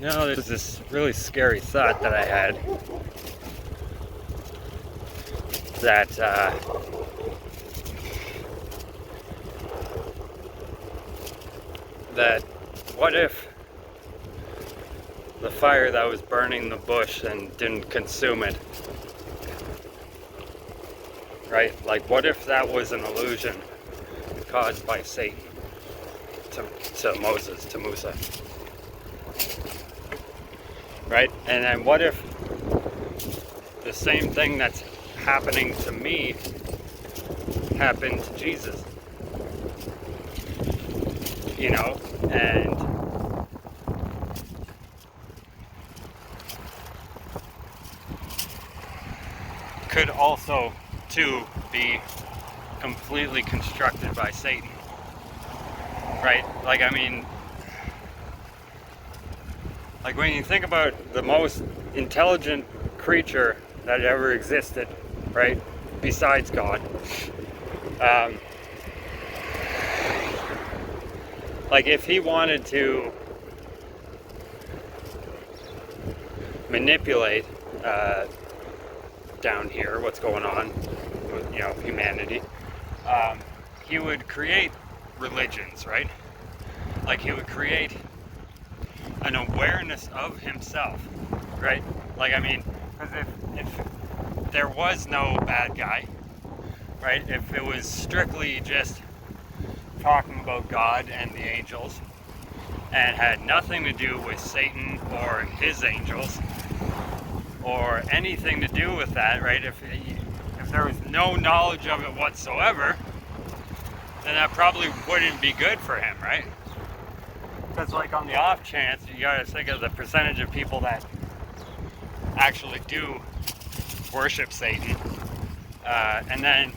You know, there's this really scary thought that I had that that what if the fire that was burning the bush and didn't consume it, right? Like, what if that was an illusion caused by Satan to Moses, to Musa, right? And then what if the same thing that's happening to me happened to Jesus? You know, and could also too be completely constructed by Satan, right? Like, I mean, like when you think about the most intelligent creature that ever existed, right, besides God, like if he wanted to manipulate down here what's going on with, you know, humanity, he would create religions, right? Like he would create an awareness of himself, right? Like, I mean, because if there was no bad guy, right? If it was strictly just talking about God and the angels and had nothing to do with Satan or his angels or anything to do with that, right? If there was no knowledge of it whatsoever, then that probably wouldn't be good for him, right? Because, like, on the off chance, you gotta think of the percentage of people that actually do worship Satan, and then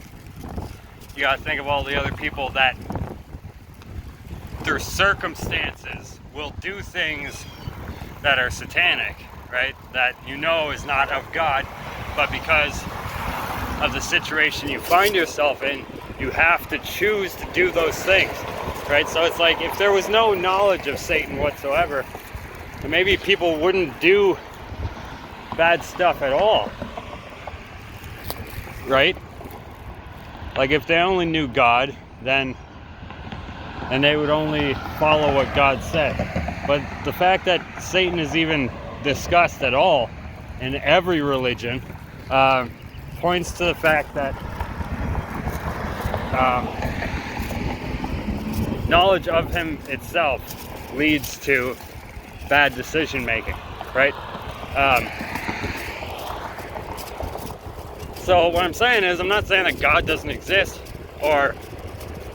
you gotta think of all the other people that through circumstances will do things that are satanic, right? That you know is not of God, but because of the situation you find yourself in, you have to choose to do those things, right? So it's like, if there was no knowledge of Satan whatsoever, then maybe people wouldn't do bad stuff at all, right? Like, if they only knew God, then and they would only follow what God said. But the fact that Satan is even discussed at all in every religion points to the fact that knowledge of him itself leads to bad decision making, right? So what I'm saying is, I'm not saying that God doesn't exist or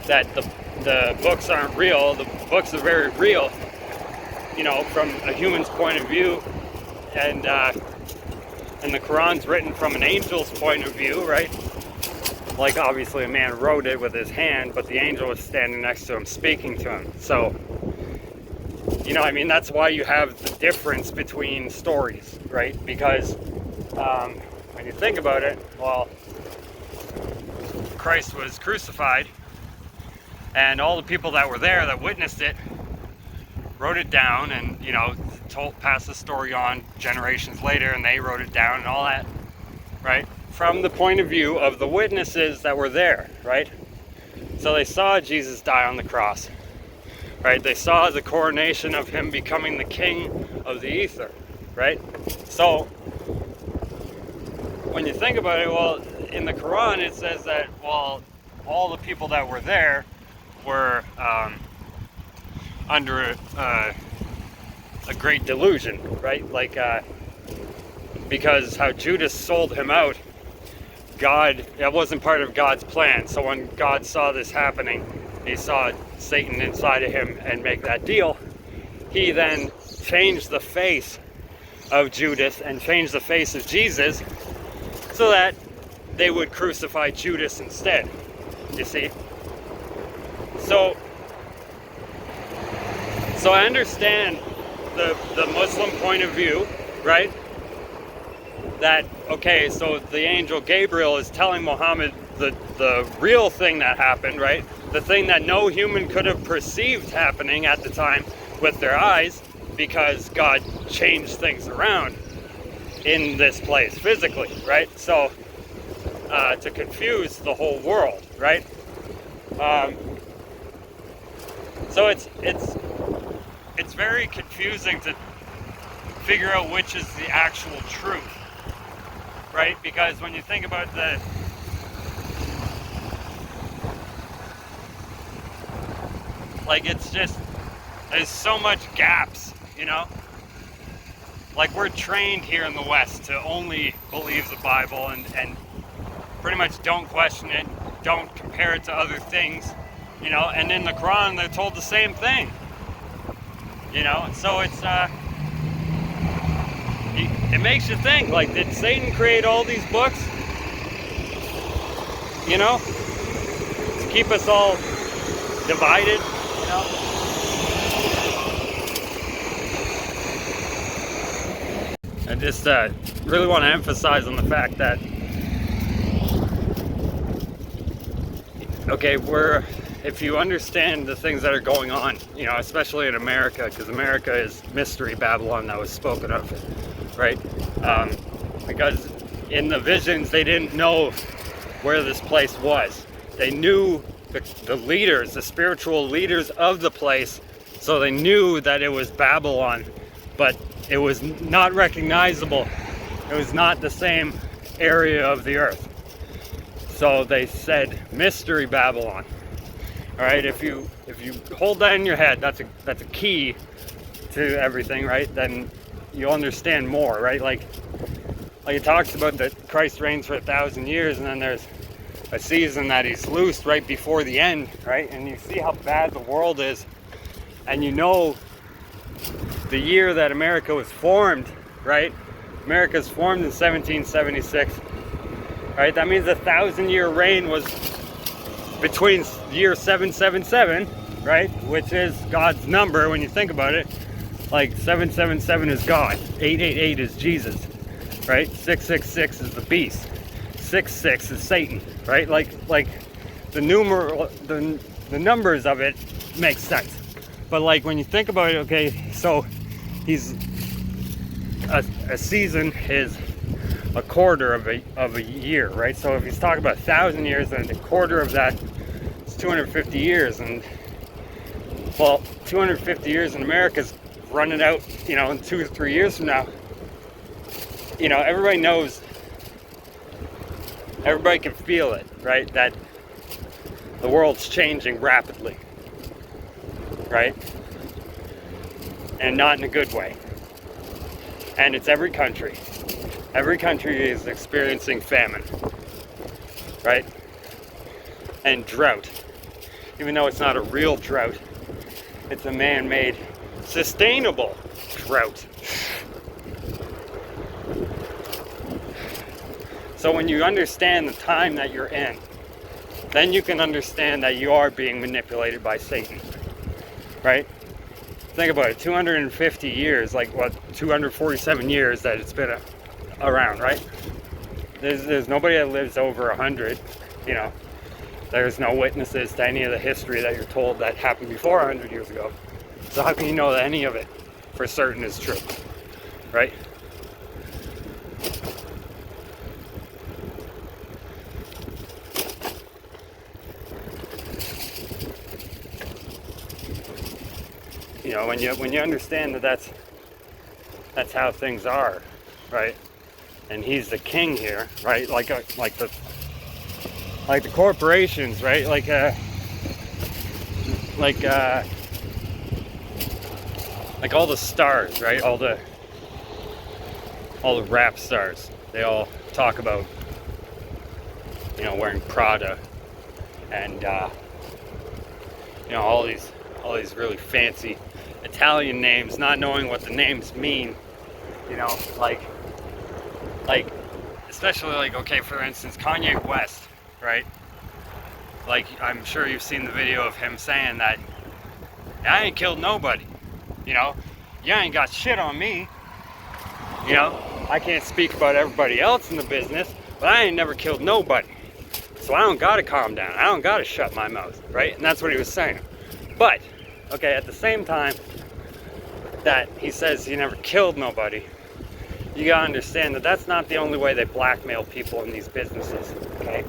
that the books aren't real. The books are very real, you know, from a human's point of view, and the Quran's written from an angel's point of view, right? Like, obviously a man wrote it with his hand, but the angel was standing next to him speaking to him. So, you know, I mean, that's why you have the difference between stories, right? Because when you think about it, well, Christ was crucified, and all the people that were there that witnessed it wrote it down, and, you know, passed the story on generations later, and they wrote it down and all that, right? From the point of view of the witnesses that were there, right? So they saw Jesus die on the cross, right? They saw the coronation of him becoming the king of the ether, right? So when you think about it, well, in the Quran it says that, well, all the people that were there were under a great delusion, right? Like, because how Judas sold him out, God, that wasn't part of God's plan. So when God saw this happening, he saw Satan inside of him and make that deal. He then changed the face of Judas and changed the face of Jesus so that they would crucify Judas instead, you see? So I understand the Muslim point of view, right? That, okay, so the angel Gabriel is telling Muhammad the real thing that happened, right? The thing that no human could have perceived happening at the time with their eyes, because God changed things around in this place physically, right? So to confuse the whole world, right? So it's very confusing to figure out which is the actual truth, right? Because when you think about it's just, there's so much gaps, you know? Like, we're trained here in the West to only believe the Bible and pretty much don't question it, don't compare it to other things, you know? And in the Quran, they're told the same thing, you know? So it's, it makes you think, like, did Satan create all these books, you know? To keep us all divided, you know? I just really want to emphasize on the fact that, okay, if you understand the things that are going on, you know, especially in America, because America is Mystery Babylon that was spoken of, right? Because in the visions, they didn't know where this place was. They knew the leaders, the spiritual leaders of the place, so they knew that it was Babylon, but it was not recognizable. It was not the same area of the earth. So they said Mystery Babylon. All right, if you hold that in your head, that's a key to everything, right? Then you'll understand more, right? Like it talks about that Christ reigns for 1,000 years, and then there's a season that he's loosed right before the end, right? And you see how bad the world is, and you know the year that America was formed, right? America's formed in 1776, right? That means 1,000-year reign was between year 777, right? Which is God's number when you think about it. Like 777 is God, 888 is Jesus, right? 666 is the beast, 66 is Satan, right? Like the numbers of it make sense. But like when you think about it, okay, so he's a season is a quarter of a year, right? So if he's talking about 1,000 years, then a quarter of that is 250 years, and well, 250 years in America's running out, you know, in 2 or 3 years from now. You know, everybody knows, everybody can feel it, right? That the world's changing rapidly, right? And not in a good way. And it's every country. Every country is experiencing famine, right? And drought. Even though it's not a real drought, it's a man-made, sustainable drought. So when you understand the time that you're in, then you can understand that you are being manipulated by Satan, right? Think about it, 250 years, like what, 247 years that it's been around, right? There's nobody that lives over 100, you know. There's no witnesses to any of the history that you're told that happened before 100 years ago. So how can you know that any of it for certain is true, right? You know, when you understand that that's how things are, right? And he's the king here, right? Like the corporations, right? Like all the stars, right? All the rap stars. They all talk about, you know, wearing Prada and you know, all these really fancy Italian names, not knowing what the names mean, you know, like especially like, okay, for instance, Kanye West, right? Like, I'm sure you've seen the video of him saying that I ain't killed nobody, you know, you ain't got shit on me, you know, I can't speak about everybody else in the business, but I ain't never killed nobody, so I don't gotta calm down, I don't gotta shut my mouth, right? And that's what he was saying. But okay, at the same time, that he says he never killed nobody, you gotta understand that that's not the only way they blackmail people in these businesses, okay?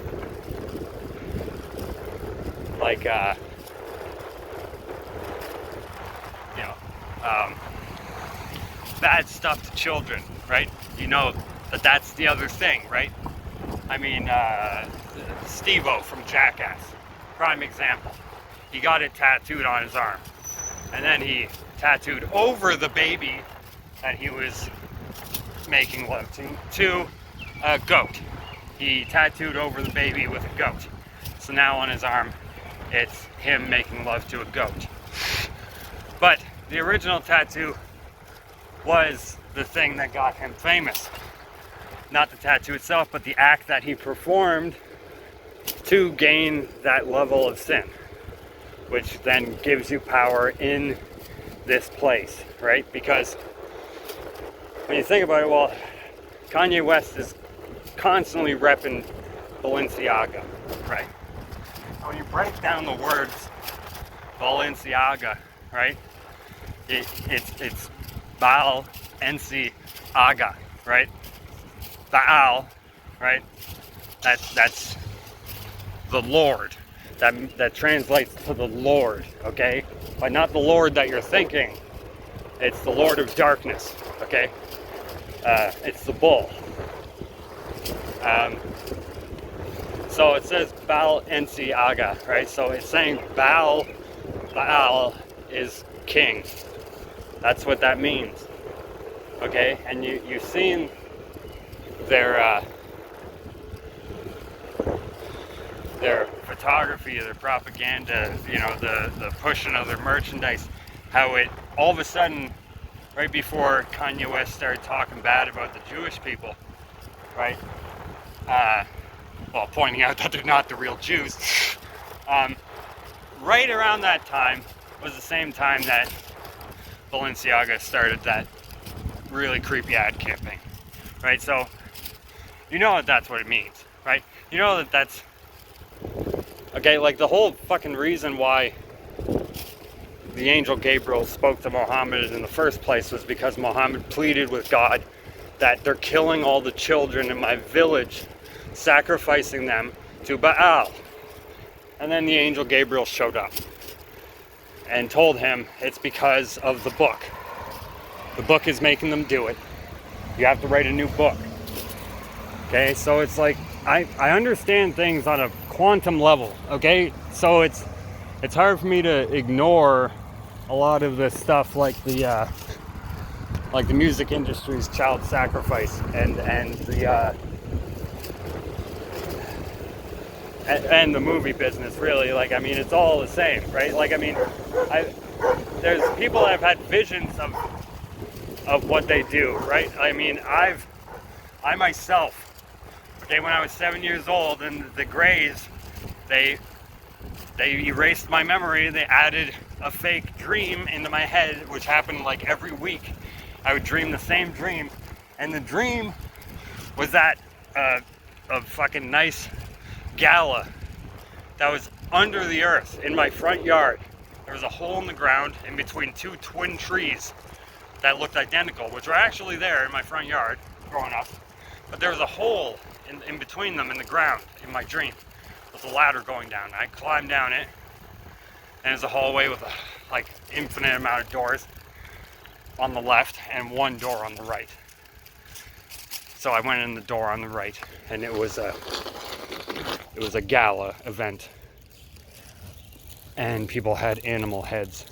Like, you know, bad stuff to children, right? You know that that's the other thing, right? I mean, Steve-O from Jackass, prime example. He got it tattooed on his arm. And then he tattooed over the baby that he was making love to a goat. He tattooed over the baby with a goat. So now on his arm, it's him making love to a goat. But the original tattoo was the thing that got him famous. Not the tattoo itself, but the act that he performed to gain that level of sin, which then gives you power in this place, right? Because when you think about it, well, Kanye West is constantly repping Balenciaga, right? When you break down the words Balenciaga, right? It's Baal Ensi Aga, right? Baal, right? That's the Lord. That translates to the Lord, okay? But not the Lord that you're thinking. It's the Lord of darkness, okay? It's the bull. So it says Baal Ensi Aga, right? So it's saying Baal is king. That's what that means, okay? And you've seen their photography, their propaganda, you know, the pushing of their merchandise, how it all of a sudden, right before Kanye West started talking bad about the Jewish people, right? Well, pointing out that they're not the real Jews. Right around that time was the same time that Balenciaga started that really creepy ad campaign, right? So you know that that's what it means, right? You know that that's okay. Like the whole fucking reason why the angel Gabriel spoke to Muhammad in the first place was because Muhammad pleaded with God that they're killing all the children in my village, sacrificing them to Baal. And then the angel Gabriel showed up and told him it's because of the book. The book is making them do it. You have to write a new book. Okay, so it's like I understand things on a quantum level, okay? So it's hard for me to ignore a lot of this stuff like the music industry's child sacrifice and the movie business, really. Like, I mean, it's all the same, right? Like, I mean, there's people that have had visions of what they do, right? I mean, I myself, okay, when I was 7 years old, and the Greys, they erased my memory. They added a fake dream into my head, which happened like every week. I would dream the same dream, and the dream was that a fucking nice gala that was under the earth in my front yard. There was a hole in the ground in between two twin trees that looked identical, which were actually there in my front yard growing up. But there was a hole in between them in the ground in my dream with a ladder going down. I climbed down it, and there's a hallway with a like infinite amount of doors on the left and one door on the right. So I went in the door on the right, and it was a gala event, and people had animal heads